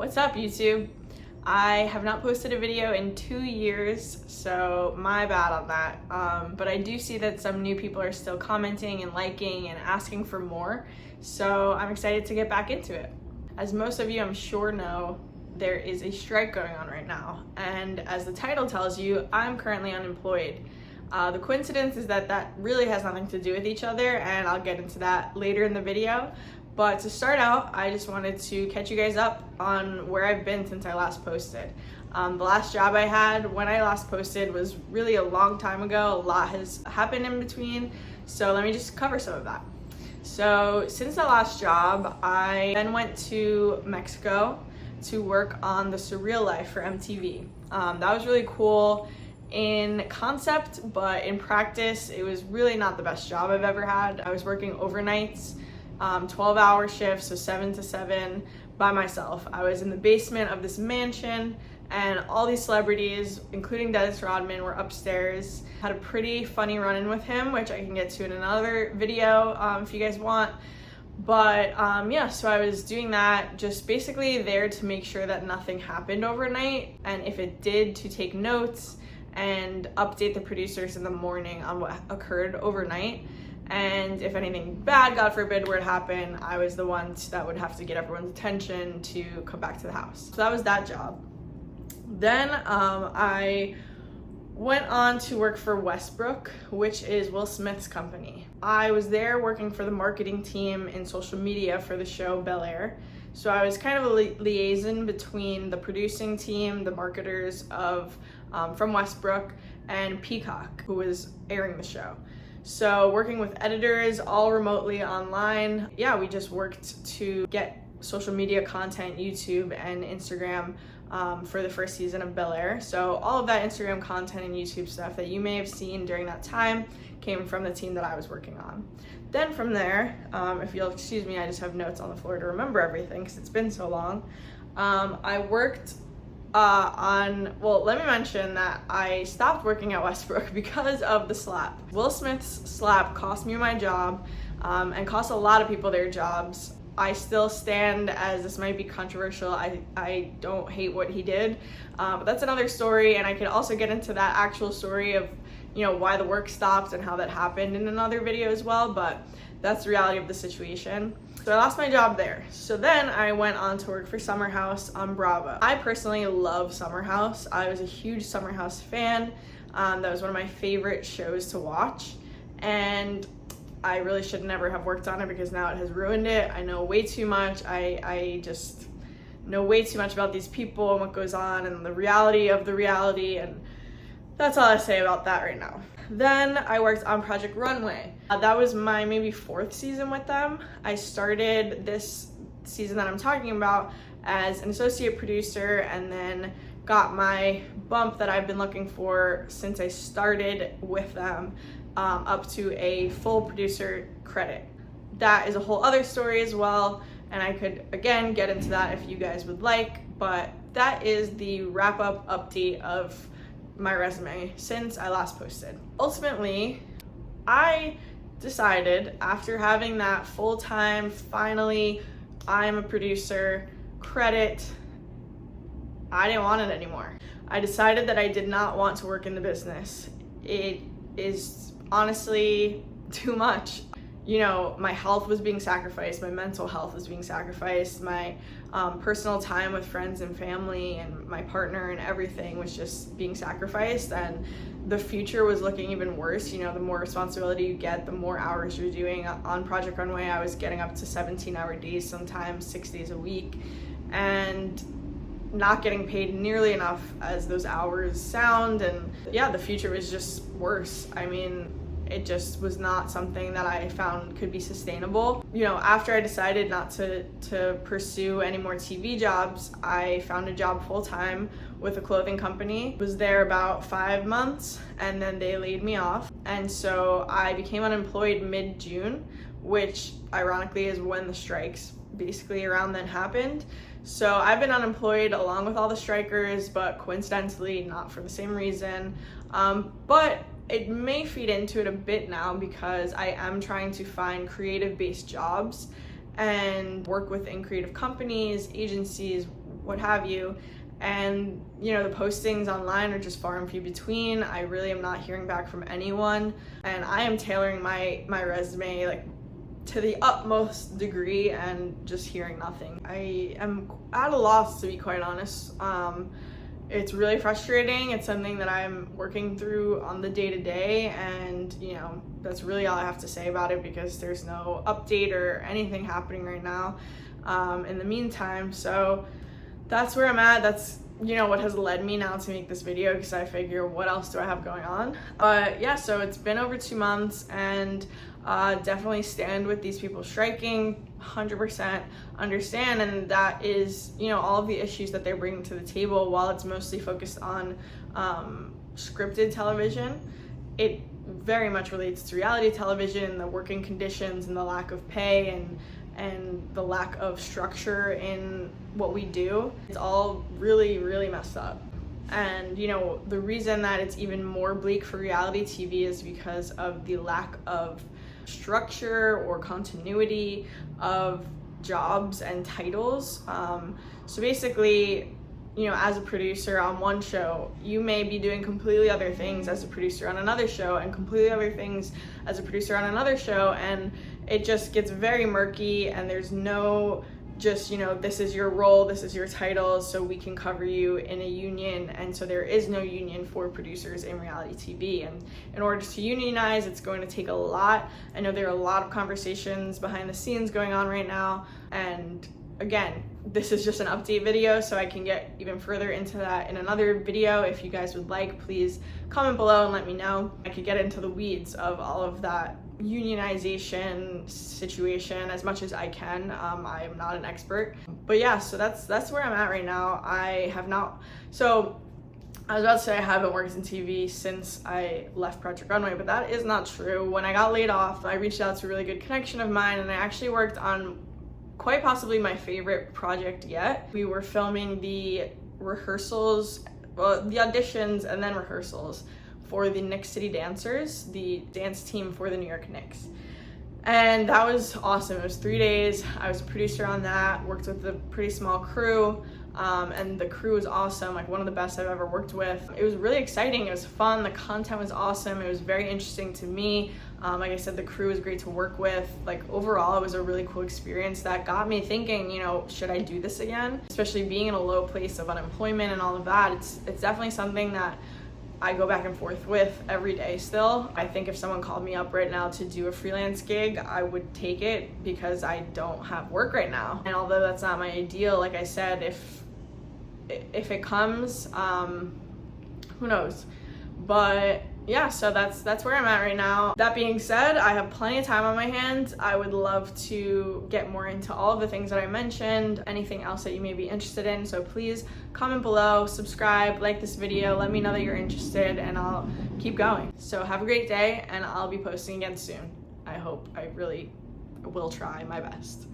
What's up, YouTube? I have not posted a video in 2 years, so my bad on that. But I do see that some new people are still commenting and liking and asking for more, so I'm excited to get back into it. As most of you I'm sure know, there is a strike going on right now, and as the title tells you, I'm currently unemployed. The coincidence is that that really has nothing to do with each other, and I'll get into that later in the video. But to start out, I just wanted to catch you guys up on where I've been since I last posted. The last job I had when I last posted was really a long time ago. A lot has happened in between, so let me just cover some of that. So since the last job, I then went to Mexico to work on The Surreal Life for MTV. That was really cool in concept, but in practice, it was really not the best job I've ever had. I was working overnights, 12-hour shifts, so 7 to 7 by myself. I was in the basement of this mansion, and all these celebrities, including Dennis Rodman, were upstairs. Had a pretty funny run-in with him, which I can get to in another video if you guys want. But yeah, so I was doing that, just basically there to make sure that nothing happened overnight, and if it did, to take notes and update the producers in the morning on what occurred overnight. And if anything bad, God forbid, were to happen, I was the one that would have to get everyone's attention to come back to the house. So that was that job. Then I went on to work for Westbrook, which is Will Smith's company. I was there working for the marketing team in social media for the show Bel-Air. So I was kind of a liaison between the producing team, the marketers of from Westbrook, and Peacock, who was airing the show. So working with editors all remotely online. Yeah, we just worked to get social media content, YouTube and Instagram for the first season of Bel-Air. So all of that Instagram content and YouTube stuff that you may have seen during that time came from the team that I was working on. Then from there, if you'll excuse me, I just have notes on the floor to remember everything because it's been so long. I worked well, let me mention that I stopped working at Westbrook because of the slap. Will Smith's slap cost me my job and cost a lot of people their jobs. I still stand, as this might be controversial, I don't hate what he did, but that's another story, and I could also get into that actual story of, you know, why the work stopped and how that happened in another video as well, but that's the reality of the situation. So I lost my job there. So then I went on to work for Summer House on Bravo. I personally love Summer House. I was a huge Summer House fan. That was one of my favorite shows to watch. And I really should never have worked on it because now it has ruined it. I know way too much. I just know way too much about these people and what goes on and the reality of the reality, and that's all I say about that right now. Then I worked on Project Runway. That was my maybe 4th season with them. I started this season that I'm talking about as an associate producer and then got my bump that I've been looking for since I started with them, up to a full producer credit. That is a whole other story as well, and I could again get into that if you guys would like, but that is the wrap-up update of my resume since I last posted. Ultimately, I decided after having that full-time, finally, I'm a producer credit, I didn't want it anymore. I decided that I did not want to work in the business. It is honestly too much. You know, my health was being sacrificed, my mental health was being sacrificed, my personal time with friends and family and my partner and everything was just being sacrificed, and the future was looking even worse. You know, the more responsibility you get, the more hours you're doing. On Project Runway, I was getting up to 17-hour days, sometimes 6 days a week, and not getting paid nearly enough as those hours sound, and yeah, the future was just worse. I mean, it just was not something that I found could be sustainable. You know, after I decided not to pursue any more TV jobs, I found a job full-time with a clothing company. Was there about 5 months, and then they laid me off. And so I became unemployed mid-June, which ironically is when the strikes basically around then happened. So I've been unemployed along with all the strikers, but coincidentally not for the same reason. But it may feed into it a bit now because I am trying to find creative-based jobs, and work within creative companies, agencies, what have you. And you know, the postings online are just far and few between. I really am not hearing back from anyone, and I am tailoring my resume like to the utmost degree and just hearing nothing. I am at a loss, to be quite honest. It's really frustrating. It's something that I'm working through on the day-to-day, and you know, that's really all I have to say about it, because there's no update or anything happening right now in the meantime. So that's where I'm at. That's, you know, what has led me now to make this video, because I figure, what else do I have going on? But yeah, so it's been over 2 months, and definitely stand with these people striking, 100% understand, and that is, you know, all of the issues that they're bringing to the table. While it's mostly focused on scripted television, it very much relates to reality television, the working conditions and the lack of pay and the lack of structure in what we do. It's all really, really messed up. And you know, the reason that it's even more bleak for reality TV is because of the lack of structure or continuity of jobs and titles. So basically, you know, as a producer on one show, you may be doing completely other things as a producer on another show, and completely other things as a producer on another show, and it just gets very murky, and there's no just, you know, this is your role, this is your title, so we can cover you in a union. And so there is no union for producers in reality TV, and in order to unionize, it's going to take a lot. I know there are a lot of conversations behind the scenes going on right now, and again, this is just an update video, so I can get even further into that in another video. If you guys would like, please comment below and let me know. I could get into the weeds of all of that unionization situation as much as I can. I am not an expert, but yeah, so that's where I'm at right now. I was about to say I haven't worked in TV since I left Project Runway, but that is not true. When I got laid off, I reached out to a really good connection of mine, and I actually worked on quite possibly my favorite project yet. We were filming the rehearsals, well, the auditions and then rehearsals for the Knicks City Dancers, the dance team for the New York Knicks. And that was awesome. It was 3 days. I was a producer on that, worked with a pretty small crew, and the crew was awesome, like one of the best I've ever worked with. It was really exciting. It was fun. The content was awesome. It was very interesting to me. Like I said, the crew was great to work with. Like overall, it was a really cool experience that got me thinking, you know, should I do this again? Especially being in a low place of unemployment and all of that. It's definitely something that I go back and forth with every day still. I think if someone called me up right now to do a freelance gig, I would take it, because I don't have work right now. And although that's not my ideal, like I said, if it comes, who knows? But yeah, so that's where I'm at right now. That being said, I have plenty of time on my hands. I would love to get more into all of the things that I mentioned, anything else that you may be interested in. So please comment below, subscribe, like this video, let me know that you're interested, and I'll keep going. So have a great day, and I'll be posting again soon. I hope. I really will try my best.